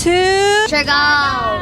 to Siargao!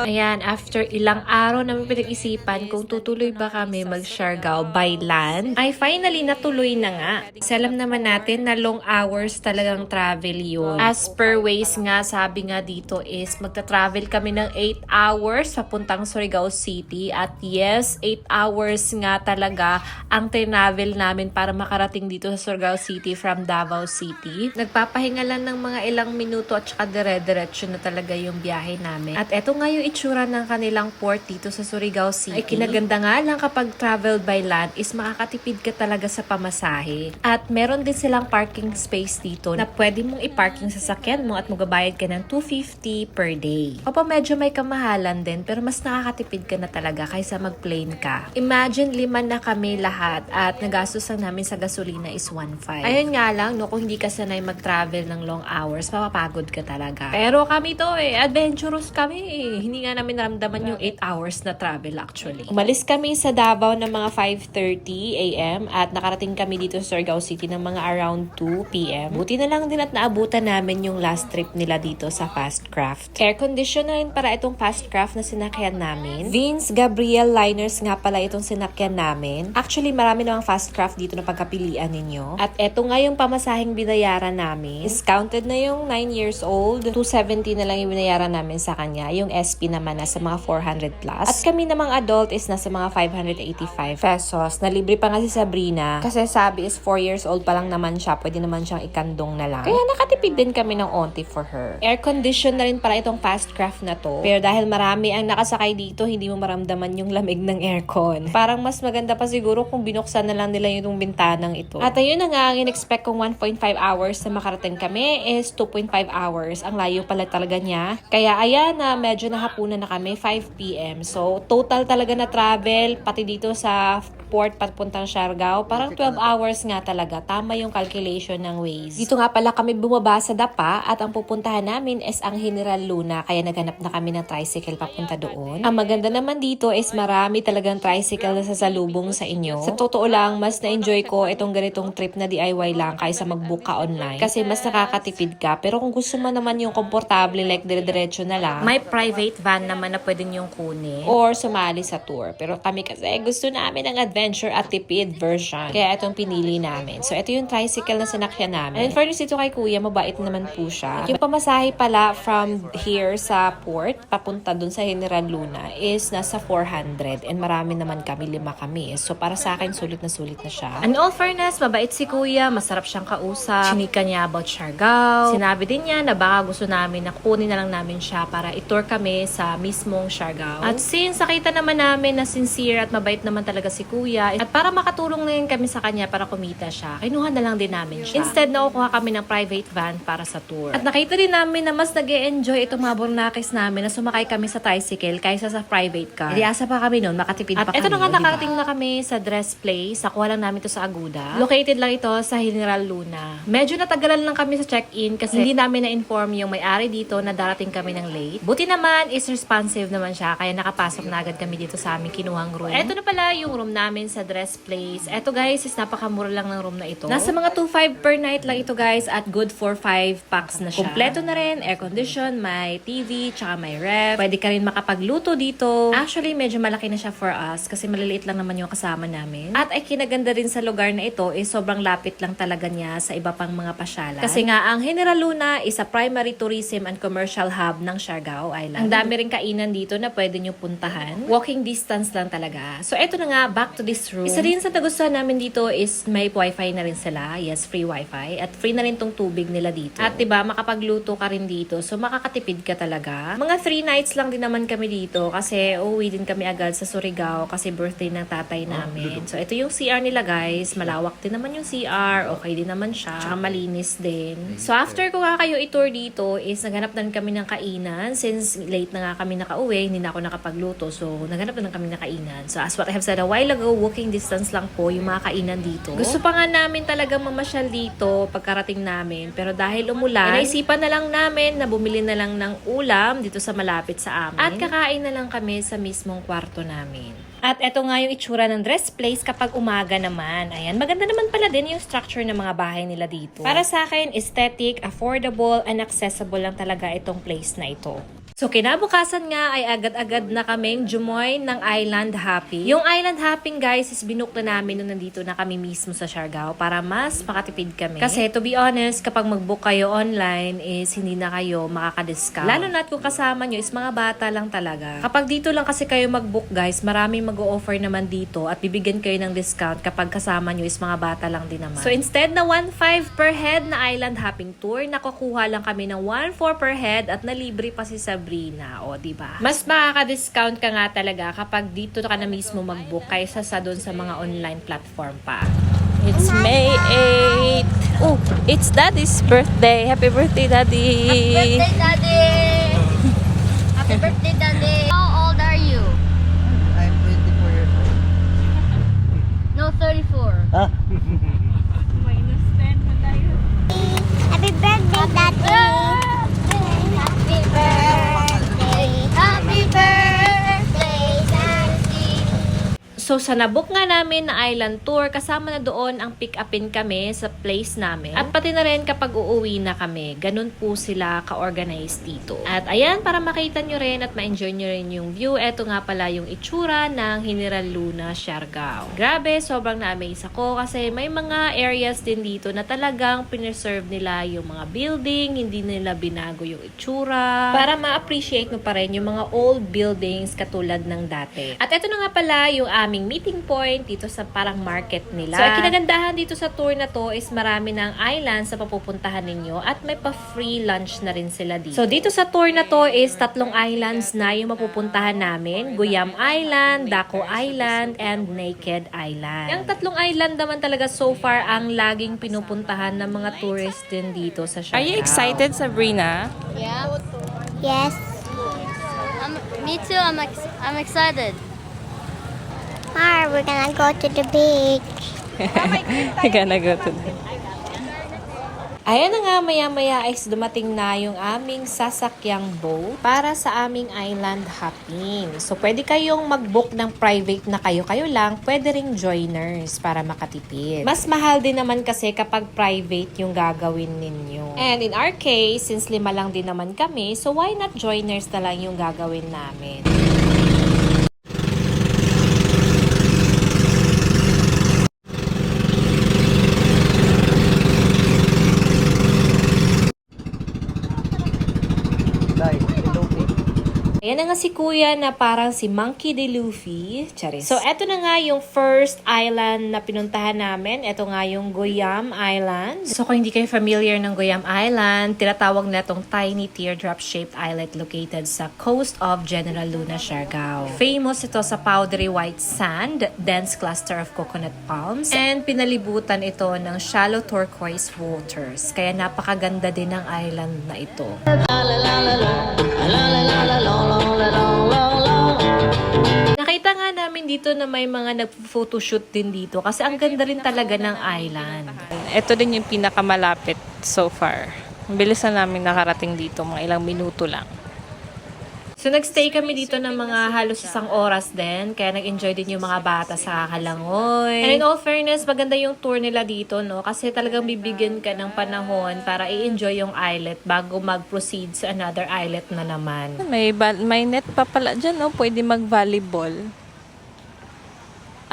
Ayan, after ilang araw namin pinag-isipan kung tutuloy ba kami mag-Siargao by land, ay finally natuloy na nga. Kasi alam naman natin na long hours talagang travel yun. As per Waze nga, sabi nga dito is magta-travel kami ng 8 hours papuntang Surigao City. At yes, 8 hours nga talaga ang travel namin para makarating dito sa Surigao City from Davao City. Nagpapahinga lang ng mga ilang minuto at saka dire-diretso na talaga yung biyahe namin. At eto nga yung itsura ng kanilang port dito sa Surigao City. Ay kinaganda nga lang kapag travel by land is makakatipid ka talaga sa pamasahe. At meron din silang parking space dito na pwede mong i-parking sa sasakyan mo at magabayad ka ng 250 per day. Opo, medyo may kamahalan din pero mas nakakatipid ka na talaga kaysa mag-plane ka. Imagine 5 na kami lahat at nagastos lang namin sa gasolina is 1.5. Ayun nga lang, no, kung hindi ka sanay mag-travel ng long hours, mapapagod ka talaga. Pero kami to adventurous kami. Hindi nga namin naramdaman yung 8 hours na travel actually. Umalis kami sa Davao ng mga 5:30 AM at nakarating kami dito sa Surigao City ng mga around 2 PM. Buti na lang din at naabutan namin yung last trip nila dito sa Fastcraft. Air condition na rin para itong Fastcraft na sinakyan namin. Vince Gabriel Liners nga pala itong sinakyan namin. Actually, marami namang Fastcraft dito na pagkapilian ninyo. At eto nga yung pamasahing binayaran namin. Discounted na yung 9 years old. 270 na lang yung binayaran namin sa kanya. Yung SP naman nasa mga 400 plus. At kami namang adult is nasa mga 585 pesos. Nalibre pa nga si Sabrina kasi sabi is 4 years old pa lang naman siya. Pwede naman siyang ikandong na lang. Kaya nakatipid din kami ng onti for her. Air condition na rin para itong Fastcraft na to. Pero dahil marami ang nakasakay dito, hindi mo maramdaman yung lamig ng aircon. Parang mas maganda pa siguro kung binuksan na lang nila yung bintanang ito. At ayun na nga, ang in-expect kong 1.5 hours na makarating kami is 2.5 hours. Ang layo pala talaga niya. Kaya ayan na, medyo nahapunan na kami, 5 PM. So, total talaga na travel, pati dito sa port papuntang Siargao, parang 12 hours nga talaga. Tama yung calculation ng Waze. Dito nga pala kami bumaba sa Dapa at ang pupuntahan namin is ang General Luna. Kaya naghanap na kami ng tricycle papunta doon. Ang maganda naman dito is marami talagang tricycle na sasalubong sa inyo. Sa totoo lang, mas na-enjoy ko itong ganitong trip na DIY lang kaysa mag-book ka online. Kasi mas nakakatipid ka. Pero kung gusto mo naman yung komportable like dire-diretso na lang, may private van naman na pwede niyong kunin or sumali sa tour. Pero kami kasi gusto namin ang adventure at tipid version. Kaya itong pinili namin. So, ito yung tricycle na sinakyan namin. And fairness ito kay Kuya, mabait naman po siya. Yung pamasahe pala from here sa port, papunta dun sa General Luna is nasa 400. And marami naman kami, 5 kami. So, para sa akin, sulit na siya. And all fairness, mabait si Kuya, masarap siyang kausap. Chinika niya about Siargao. Sinabi din niya na baka gusto namin na kunin na lang namin siya para i-tour kami sa mismong Siargao. At since nakita naman namin na sincere at mabait naman talaga si Kuya, at para makatulong na yun kami sa kanya para kumita siya, kinuha na lang din namin siya. Instead, nakukuha kami ng private van para sa tour. At nakita din namin na mas nag-e-enjoy itong mga Bornakis namin na sumakay kami sa tricycle kaysa sa private car. Hindi asa pa kami noon, makatipid pa kami. At ito na nga, nakarating na kami sa dress place. Nakuha lang namin to sa Aguda. Located lang ito sa General Luna. Medyo natagalan lang kami sa check-in kasi hindi namin na-inform yung may-ari dito na darating kami ng late. Buti naman is responsive naman siya kaya nakapasok na agad kami dito sa aming kinuhang room. Ito na pala yung room namin sa dress place. Ito guys is napakamura lang ng room na ito. Nasa mga 2.5 per night lang ito guys at good for 5 packs na siya. Kompleto na rin, air condition, may TV, tsaka may ref. Pwede ka rin makapagluto dito. Actually, medyo malaki na siya for us kasi maliliit lang naman yung kasama namin. At ay kinaganda rin sa lugar na ito is sobrang lapit lang talaga niya sa iba pang mga pasyalan. Kasi nga, ang General Luna is a primary tourism and commercial hub ng Siargao Island. Ang dami rin kainan dito na pwede nyo puntahan. Walking distance lang talaga. So, eto na nga, back to this room. Isa rin sa nagustuhan namin dito is may wifi na rin sila. Yes, free wifi. At free na rin tong tubig nila dito. At diba, makapagluto ka rin dito. So, makakatipid ka talaga. Mga 3 nights lang din naman kami dito kasi uuwi din kami agad sa Surigao kasi birthday ng tatay namin. So, ito yung CR nila guys. Malawak din naman yung CR. Okay din naman siya. Tsaka malinis din. So, after ko nga kayo i-tour dito is naghanap na kami ng kainan. Since late na nga kami nakauwi, hindi na ako nakapagluto. So, naghanap na kami ng kainan. Ayan. So as what I have said a while ago, walking distance lang po yung mga kainan dito. Gusto pa nga namin talaga mamasyal dito pagkarating namin. Pero dahil umulan, naisipan na lang namin na bumili na lang ng ulam dito sa malapit sa amin. At kakain na lang kami sa mismong kwarto namin. At eto nga yung itsura ng Dress Place kapag umaga naman. Ayan, maganda naman pala din yung structure ng mga bahay nila dito. Para sa akin, aesthetic, affordable, and accessible lang talaga itong place na ito. So, kinabukasan nga ay agad-agad na kaming jumoin ng Island Hopping. Yung Island Hopping, guys, is binook na namin nung nandito na kami mismo sa Siargao para mas makatipid kami. Kasi, to be honest, kapag mag-book kayo online is hindi na kayo makaka-discount. Lalo na kung kasama nyo is mga bata lang talaga. Kapag dito lang kasi kayo mag-book, guys, maraming mag-o-offer naman dito at bibigyan kayo ng discount kapag kasama nyo is mga bata lang din naman. So, instead na 1.5 per head na Island Hopping Tour, nakukuha lang kami ng 1.4 per head at nalibre pa si Sabrina. O, diba? Mas makaka-discount ka nga talaga kapag dito ka na mismo mag-book kaysa sa doon sa mga online platform pa. It's May 8. Oh, it's Daddy's birthday. Happy birthday, Daddy. Happy birthday, Daddy! Happy birthday, Daddy! How old are you? I'm 24 years old. No, 34. Ah? Happy birthday, Daddy! Happy birthday! Happy birthday, Daddy! So, sa nabook nga namin na island tour, kasama na doon ang pick-upin kami sa place namin. At pati na rin kapag uuwi na kami. Ganun po sila ka-organized dito. At ayan, para makita nyo rin at ma-enjoy nyo rin yung view, eto nga pala yung itsura ng General Luna, Siargao. Grabe, sobrang na-amaze ako kasi may mga areas din dito na talagang preserve nila yung mga building, hindi nila binago yung itsura. Para ma-appreciate mo pa rin yung mga old buildings katulad ng dati. At eto na nga pala yung aming meeting point dito sa parang market nila. So, ang kinagandahan dito sa tour na to is marami ng islands sa papupuntahan ninyo at may pa-free lunch na rin sila dito. So, dito sa tour na to is 3 islands na yung mapupuntahan namin. Guyam Island, Daco Island, and Naked Island. Yung 3 island naman talaga so far ang laging pinupuntahan ng mga tourists din dito sa Siargao. Are you excited, Sabrina? Yeah? Yes. Me too, I'm excited. We're gonna go to the beach. We're gonna go to the... Ayan na nga, maya-maya ay dumating na yung aming sasakyang boat para sa aming island hopping. So, pwede kayong mag-book ng private na kayo-kayo lang, pwede ring joiners para makatipid. Mas mahal din naman kasi kapag private yung gagawin ninyo. And in our case, since 5 lang din naman kami, so why not joiners na lang yung gagawin namin? Ayan na nga si Kuya na parang si Monkey D. Luffy. Charis. So, eto na nga yung first island na pinuntahan namin. Eto nga yung Guyam Island. So, kung hindi kayo familiar ng Guyam Island, tinatawag na itong tiny teardrop-shaped islet located sa coast of General Luna, Siargao. Famous ito sa powdery white sand, dense cluster of coconut palms, and pinalibutan ito ng shallow turquoise waters. Kaya napakaganda din ng island na ito. Nakita nga namin dito na may mga nag-photoshoot din dito kasi ang ganda rin talaga ng island. Ito din yung pinakamalapit so far. Ang bilis na namin nakarating dito, mga ilang minuto lang. So, nagstay kami dito ng mga halos 1 oras din. Kaya nag-enjoy din yung mga bata sa Kalangoy. And in all fairness, maganda yung tour nila dito, no? Kasi talagang bibigyan ka ng panahon para i-enjoy yung islet bago mag-proceed sa another islet na naman. May net pa pala dyan, no? Pwede mag-volleyball.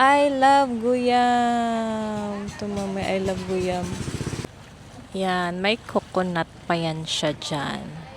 I love Guyam. Ito mami, I love Guyam. Yan, may coconut pa yan siya dyan.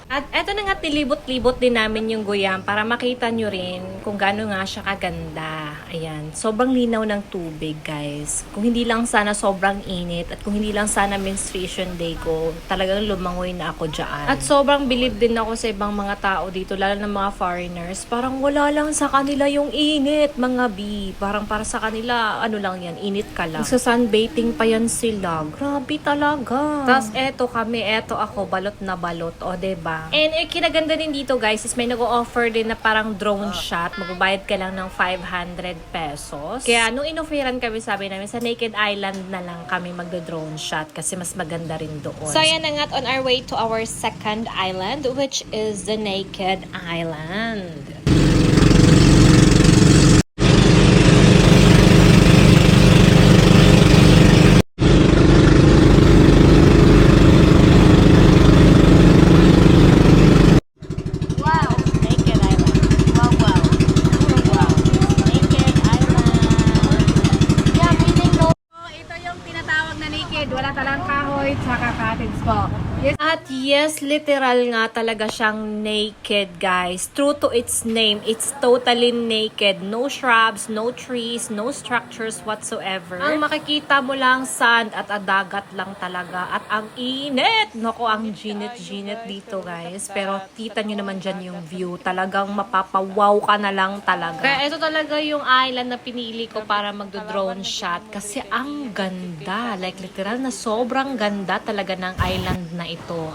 At eto na nga, nilibot-libot din namin yung Guyam para makita nyo rin kung gaano nga siya kaganda. Ayan, sobrang linaw ng tubig, guys. Kung hindi lang sana sobrang init at kung hindi lang sana menstruation day ko, talagang lumangoy na ako dyan. At sobrang bilib din ako sa ibang mga tao dito, lalo ng mga foreigners. Parang wala lang sa kanila yung init, mga bi. Parang para sa kanila, ano lang yan, init ka lang. Sa sunbathing pa yan sila. Grabe talaga. Tapos eto kami, eto ako, balot na balot. O, diba? And kinaganda din dito guys is may nag-o-offer din na parang drone shot. Magbabayad ka lang ng 500 pesos. Kaya nung inofferan kami, sabi namin sa Naked Island na lang kami magdo-drone shot kasi mas maganda rin doon. So ayan na nga, on our way to our second island, which is the Naked Island. Wala talang kahoy, tsaka cottage po. Yes. At yes, literal nga talaga siyang naked, guys. True to its name, it's totally naked. No shrubs, no trees, no structures whatsoever. Ang makikita mo lang sand at dagat lang talaga. At ang init! Naku, ang ginit dito, guys. Pero kita nyo naman dyan yung view. Talagang mapapawaw ka na lang talaga. Kaya ito talaga yung island na pinili ko para magdo-drone shot. Kasi ang ganda. Like literal na sobrang ganda talaga ng island na ito.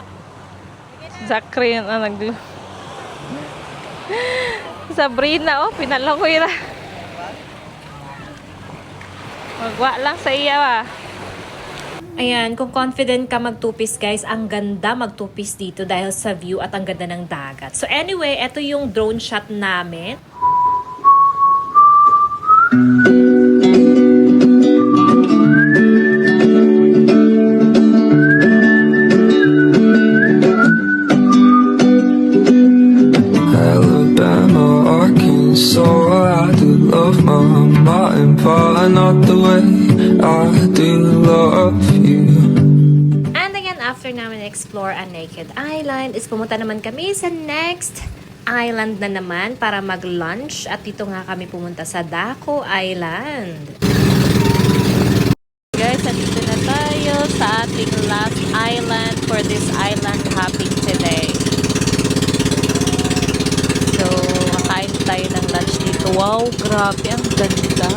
Zachary na Sabrina, oh, pinalakoy na. Magwa lang sa iya, Ayan, kung confident ka magtupis guys, ang ganda magtupis dito dahil sa view at ang ganda ng dagat. So anyway, ito yung drone shot namin. Not the way I do love you. And again, after namin explore a Naked Island, is pumunta naman kami sa next island na naman para mag-lunch. At dito nga kami pumunta sa Daco Island. guys. Andito na tayo sa ating last island for this island hopping today. So, kakain tayo ng lunch dito. Wow, grabe, ang ganda.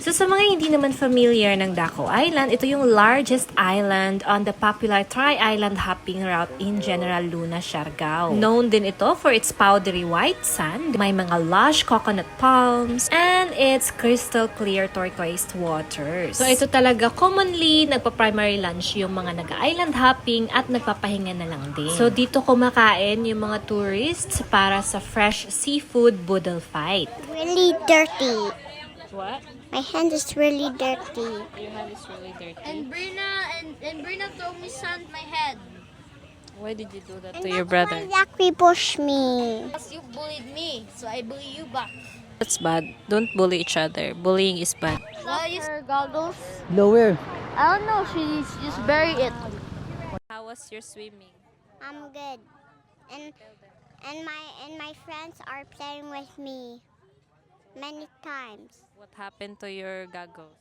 So sa mga hindi naman familiar ng Daco Island, ito yung largest island on the popular tri-island hopping route in General Luna, Siargao. Known din ito for its powdery white sand, may mga lush coconut palms, and its crystal clear turquoise waters. So ito talaga commonly nagpa-primary lunch yung mga nag-island hopping at nagpapahinga na lang din. So dito kumakain yung mga tourists para sa fresh seafood boodle fight. Really dirty. What? My hand is really dirty. Your hand is really dirty. And Brina told me sand my head. Why did you do that And to your that's brother? why Zachary pushed me. Because you bullied me, so I bully you back. That's bad. Don't bully each other. Bullying is bad. Well, you Her goggles. Lower. I don't know, she just bury it. How was your swimming? I'm good. And my friends are playing with me many times. What happened to your goggles?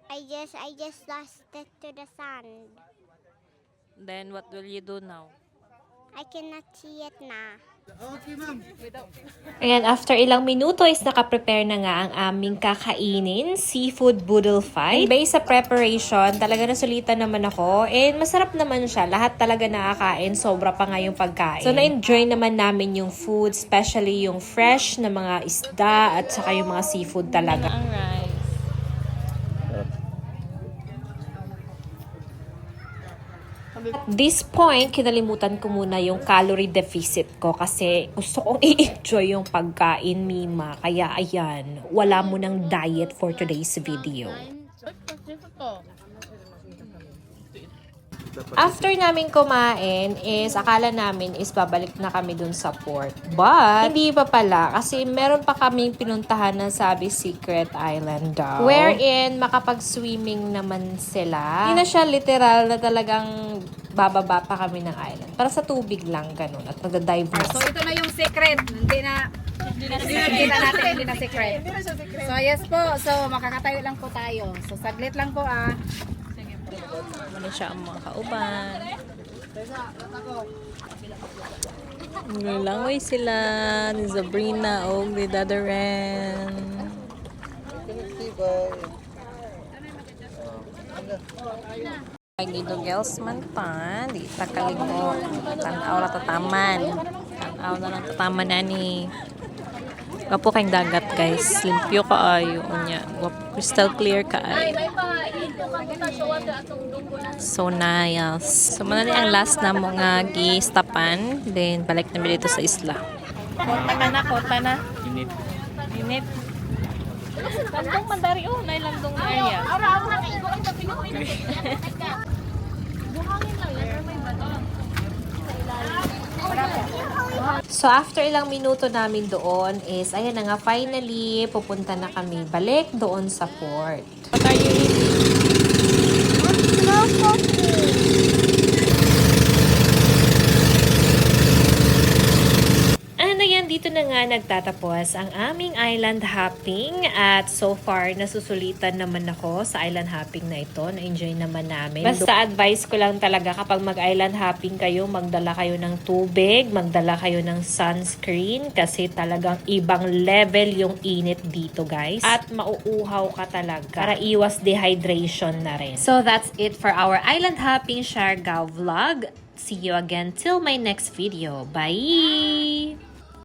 I just lost it to the sand. Then what will you do now? I cannot see it na. Ayan, after ilang minuto is nakaprepare na nga ang aming kakainin, seafood boodle fight. And based sa preparation, talaga nasulitan naman ako. And masarap naman siya. Lahat talaga nakakain. Sobra pa nga yung pagkain. So na-enjoy naman namin yung food, especially yung fresh na mga isda at saka yung mga seafood talaga. Ang rice. At this point, kinalimutan ko muna yung calorie deficit ko kasi gusto kong i-enjoy yung pagkain, Mima. Kaya ayan, wala mo ng diet for today's video. After namin kumain is akala namin is babalik na kami dun sa port. But hindi pa pala kasi meron pa kaming pinuntahan na sabi Secret Island daw. Wherein makapag-swimming naman sila. Hindi na siya literal na talagang bababa pa kami ng island. Para sa tubig lang ganun at nagda-dive na. So ito na yung secret. Hindi na secret. So yes po. So makakatayo lang po tayo. So saglit lang po Ano siya ang mga kauban. Nilangoy sila ni Sabrina o ni Dadaren. Bye. Gido girls man pa, di ta kalingo. Tanaw na tataman. Tanaw na lang tataman na ni. Wapo kayong dagat guys. Limpyo ka ayo nya. Crystal clear ka ay. So nice. So manali ang last na mo nga gi-stopan. Then balik na dito sa isla. Kota na. Init. Landong mandari oh, nay landong na area. So after ilang minuto namin doon is, ayan na nga, finally, pupunta na kami balik doon sa port. What are you eating? Ano yan, dito na nga nagtatapos ang aming island hopping at so far nasusulitan naman ako sa island hopping na ito. Na-enjoy naman namin. Basta advice ko lang talaga kapag mag-island hopping kayo, magdala kayo ng tubig, magdala kayo ng sunscreen kasi talagang ibang level yung init dito guys. At mauuhaw ka talaga para iwas dehydration na rin. So that's it for our island hopping Siargao vlog. See you again till my next video. Bye!